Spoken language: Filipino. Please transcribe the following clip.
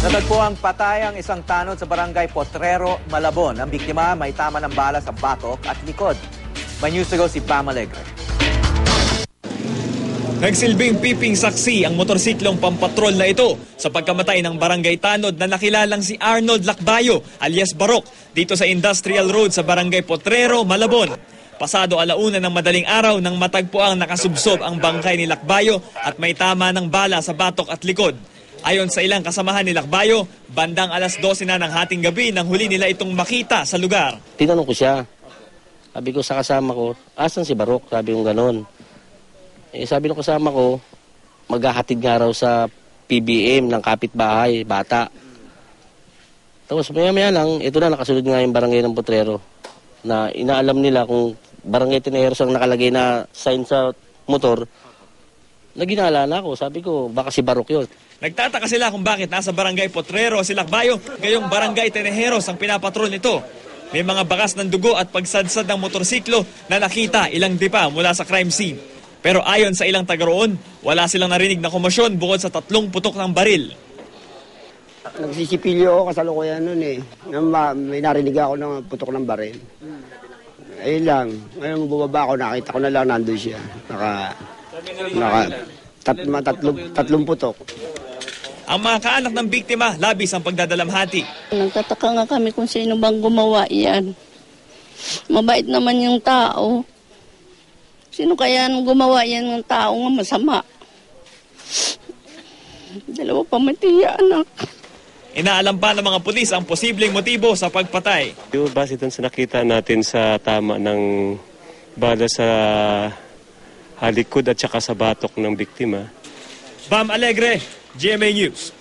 Natagpo ang patay ang isang tanod sa barangay Potrero, Malabon. Ang biktima may tama ng bala sa batok at likod. May news to go si Pam Alegre. Nagsilbing piping saksi ang motorsiklong pampatrol na ito sa pagkamatay ng barangay tanod na nakilalang si Arnold Lacbayo alias Barok dito sa Industrial Road sa barangay Potrero, Malabon. Pasado 1:00 ng madaling araw nang matagpuang nakasubsob ang bangkay ni Lacbayo at may tama ng bala sa batok at likod. Ayon sa ilang kasamahan ni Lacbayo, bandang 12:00 na ng hating gabi nang huli nila itong makita sa lugar. Tinanong ko siya. Sabi ko sa kasama ko, asan si Barok? Sabi ko gano'n. Sabi ng kasama ko, maghahatid nga raw sa PBM ng kapitbahay, bata. Tapos maya-maya lang, ito na nakasunod nga yung barangay ng Potrero na inaalam nila kung barangay Teneros ang nakalagay na sign sa motor. Naginala na ako, sabi ko, baka si Barok yun. Nagtataka sila kung bakit nasa barangay Potrero si Lacbayo, gayong barangay Teneros ang pinapatrol nito. May mga bakas ng dugo at pagsadsad ng motorsiklo na nakita ilang dipa mula sa crime scene. Pero ayon sa ilang taga roon, wala silang narinig na komosyon bukod sa 3 putok ng baril. Nagsisipilyo ako kasalukuyan nun eh. May narinig ako ng putok ng baril. Ayun lang. Ngayon bumaba ako, nakita ko na lang nandun siya. Tatlong putok. Ang mga kaanak ng biktima, labis ang pagdadalamhati. Nagtataka nga kami kung sino bang gumawa yan. Mabait naman yung tao. Sino kaya gumawa yan ng tao nga masama? 2 pamatiya, anak. Inaalam pa ng mga pulis ang posibleng motibo sa pagpatay. Base doon sa nakita natin sa tama ng bala sa halikod at saka sa batok ng biktima. Pam Alegre, GMA News.